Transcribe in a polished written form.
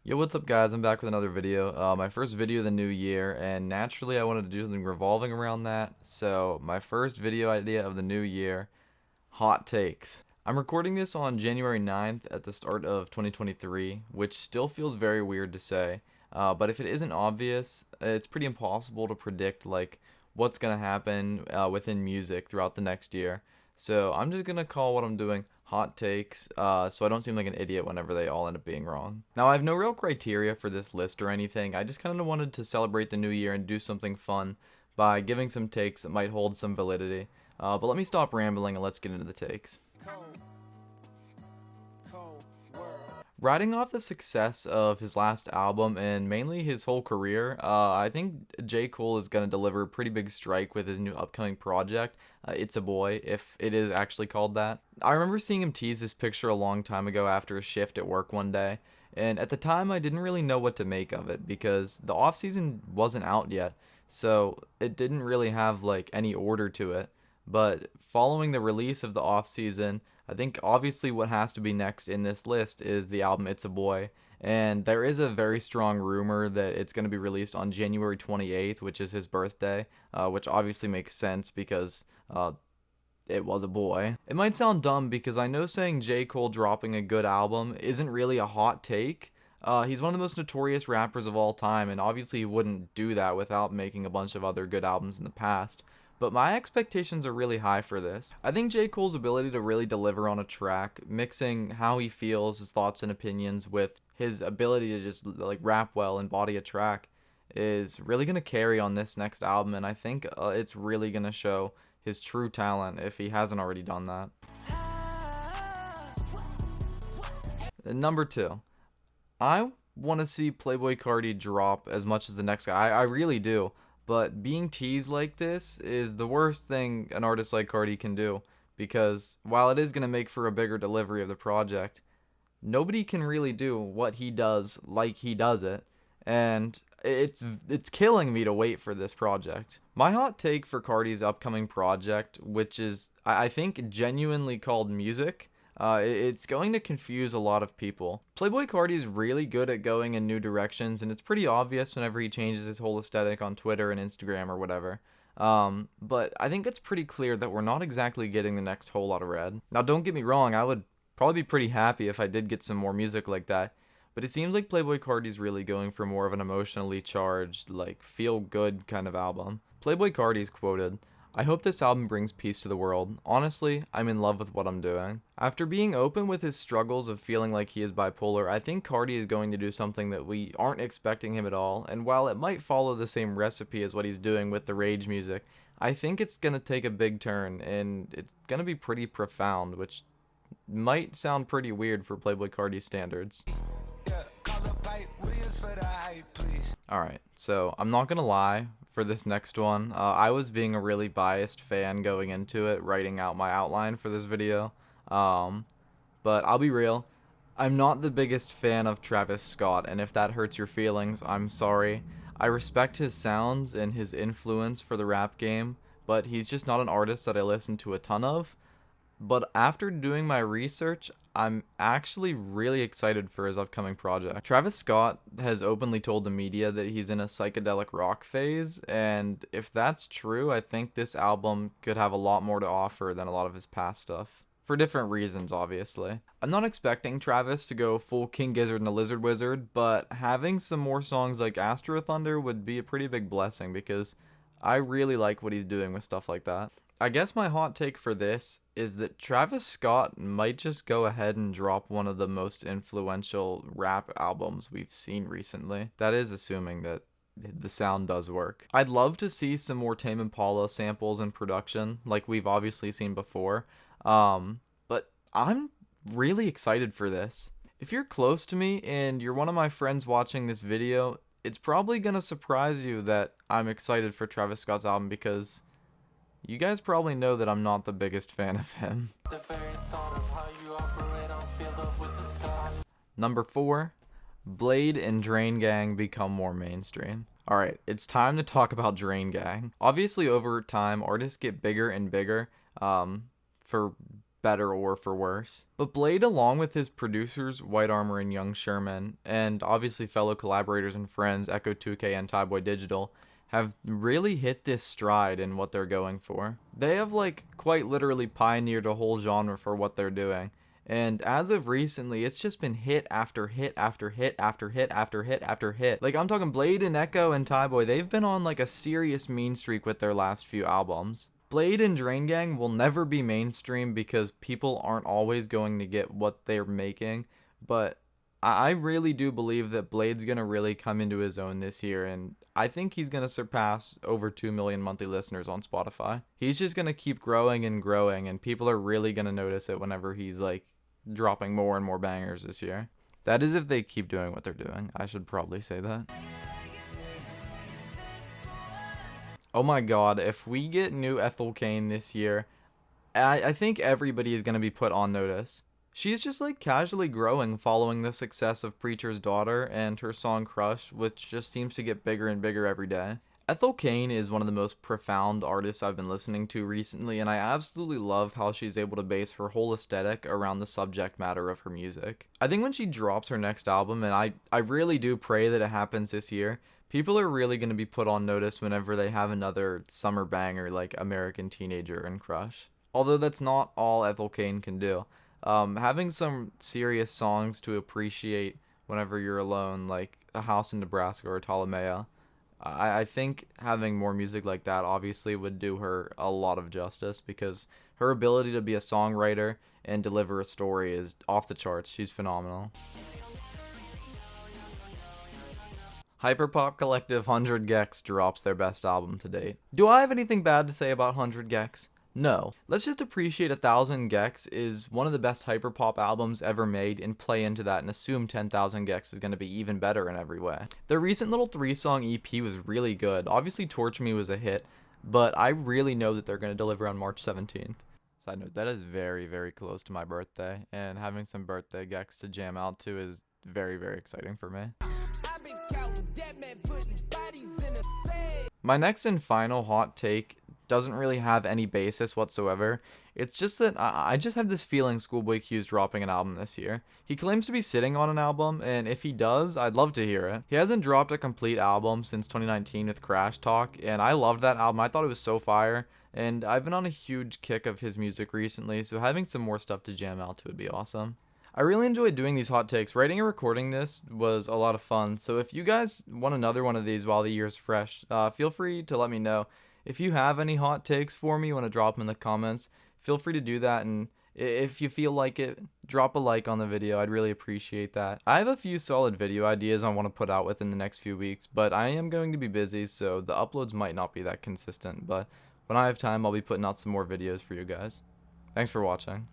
Yo, what's up guys? I'm back with another video. My first video of the new year, and naturally I wanted to do something revolving around that. So my first video idea of the new year, hot takes. I'm recording this on January 9th at the start of 2023, which still feels very weird to say. But if it isn't obvious, it's pretty impossible to predict like what's gonna happen within music throughout the next year. So I'm just gonna call what I'm doing hot takes, so I don't seem like an idiot whenever they all end up being wrong. Now I have no real criteria for this list or anything. I just kind of wanted to celebrate the new year and do something fun by giving some takes that might hold some validity. But let me stop rambling and let's get into the takes. Riding off the success of his last album and mainly his whole career, I think J. Cole is going to deliver a pretty big strike with his new upcoming project, It's a Boy, if it is actually called that. I remember seeing him tease this picture a long time ago after a shift at work one day, and at the time I didn't really know what to make of it because the off season wasn't out yet, so it didn't really have like any order to it. But following the release of the off season, I think obviously what has to be next in this list is the album It's a Boy. And there is a very strong rumor that it's going to be released on January 28th, which is his birthday, which obviously makes sense because it was a boy. It might sound dumb because I know saying J. Cole dropping a good album isn't really a hot take. He's one of the most notorious rappers of all time, and obviously he wouldn't do that without making a bunch of other good albums in the past. But my expectations are really high for this. I think J. Cole's ability to really deliver on a track, mixing how he feels, his thoughts and opinions, with his ability to just like rap well and body a track, is really going to carry on this next album, and I think it's really going to show his true talent if he hasn't already done that. And number two, I want to see Playboi Carti drop as much as the next guy. I really do. But being teased like this is the worst thing an artist like Carti can do, because while it is going to make for a bigger delivery of the project, nobody can really do what he does like he does it, and it's killing me to wait for this project. My hot take for Carti's upcoming project, which is I think genuinely called Music, it's going to confuse a lot of people. Playboi Carti is really good at going in new directions, and it's pretty obvious whenever he changes his whole aesthetic on Twitter and Instagram or whatever. But I think it's pretty clear that we're not exactly getting the next whole lot of Red. Now, don't get me wrong, I would probably be pretty happy if I did get some more music like that, but it seems like Playboi Carti's really going for more of an emotionally charged, like, feel-good kind of album. Playboi Carti's quoted, "I hope this album brings peace to the world. Honestly, I'm in love with what I'm doing." After being open with his struggles of feeling like he is bipolar, I think Carti is going to do something that we aren't expecting him at all, and while it might follow the same recipe as what he's doing with the Rage music, I think it's going to take a big turn, and it's going to be pretty profound, which might sound pretty weird for Playboi Carti standards. Alright, so I'm not gonna lie, for this next one, I was being a really biased fan going into it, writing out my outline for this video, but I'll be real, I'm not the biggest fan of Travis Scott, and if that hurts your feelings, I'm sorry. I respect his sounds and his influence for the rap game, but he's just not an artist that I listen to a ton of. But after doing my research, I'm actually really excited for his upcoming project. Travis Scott has openly told the media that he's in a psychedelic rock phase, and if that's true, I think this album could have a lot more to offer than a lot of his past stuff. For different reasons, obviously. I'm not expecting Travis to go full King Gizzard and the Lizard Wizard, but having some more songs like Astro Thunder would be a pretty big blessing because I really like what he's doing with stuff like that. I guess my hot take for this is that Travis Scott might just go ahead and drop one of the most influential rap albums we've seen recently. That is assuming that the sound does work. I'd love to see some more Tame Impala samples in production, like we've obviously seen before, but I'm really excited for this. If you're close to me and you're one of my friends watching this video, it's probably gonna surprise you that I'm excited for Travis Scott's album because you guys probably know that I'm not the biggest fan of him. Number 4, Blade and Drain Gang become more mainstream. Alright, it's time to talk about Drain Gang. Obviously, over time, artists get bigger and bigger for better or for worse. But Blade, along with his producers White Armor and Young Sherman, and obviously fellow collaborators and friends Echo 2K and Tyboy Digital, have really hit this stride in what they're going for. They have like quite literally pioneered a whole genre for what they're doing. And as of recently, it's just been hit after hit after hit after hit after hit after hit. Like, I'm talking Blade and Echo and Tyboy, they've been on like a serious mean streak with their last few albums. Blade and Drain Gang will never be mainstream because people aren't always going to get what they're making, but I really do believe that Blade's going to really come into his own this year, and I think he's going to surpass over 2 million monthly listeners on Spotify. He's just going to keep growing and growing, and people are really going to notice it whenever he's like dropping more and more bangers this year. That is if they keep doing what they're doing. I should probably say that. Oh my god, if we get new Ethel Cain this year, I think everybody is going to be put on notice. She's just like casually growing following the success of Preacher's Daughter and her song Crush, which just seems to get bigger and bigger every day. Ethel Cain is one of the most profound artists I've been listening to recently, and I absolutely love how she's able to base her whole aesthetic around the subject matter of her music. I think when she drops her next album, and I really do pray that it happens this year, people are really going to be put on notice whenever they have another summer banger like American Teenager and Crush. Although that's not all Ethel Cain can do. Having some serious songs to appreciate whenever you're alone, like A House in Nebraska or Ptolemaea, I think having more music like that obviously would do her a lot of justice, because her ability to be a songwriter and deliver a story is off the charts. She's phenomenal. Hyperpop Collective 100 Gex drops their best album to date. Do I have anything bad to say about 100 Gex? No. Let's just appreciate 1000 Gex is one of the best hyperpop albums ever made and play into that and assume 10,000 Gex is going to be even better in every way. Their recent little 3-song EP was really good. Obviously Torch Me was a hit, but I really know that they're going to deliver on March 17th. Side note, that is very, very close to my birthday, and having some birthday Gex to jam out to is very, very exciting for me. My next and final hot take doesn't really have any basis whatsoever. It's just that I just have this feeling Schoolboy Q's dropping an album this year. He claims to be sitting on an album, and if he does, I'd love to hear it. He hasn't dropped a complete album since 2019 with Crash Talk, and I loved that album. I thought it was so fire, and I've been on a huge kick of his music recently, so having some more stuff to jam out to would be awesome. I really enjoyed doing these hot takes. Writing and recording this was a lot of fun, so if you guys want another one of these while the year's fresh, feel free to let me know. If you have any hot takes for me, you want to drop them in the comments, feel free to do that, and if you feel like it, drop a like on the video. I'd really appreciate that. I have a few solid video ideas I want to put out within the next few weeks, but I am going to be busy, so the uploads might not be that consistent, but when I have time, I'll be putting out some more videos for you guys. Thanks for watching.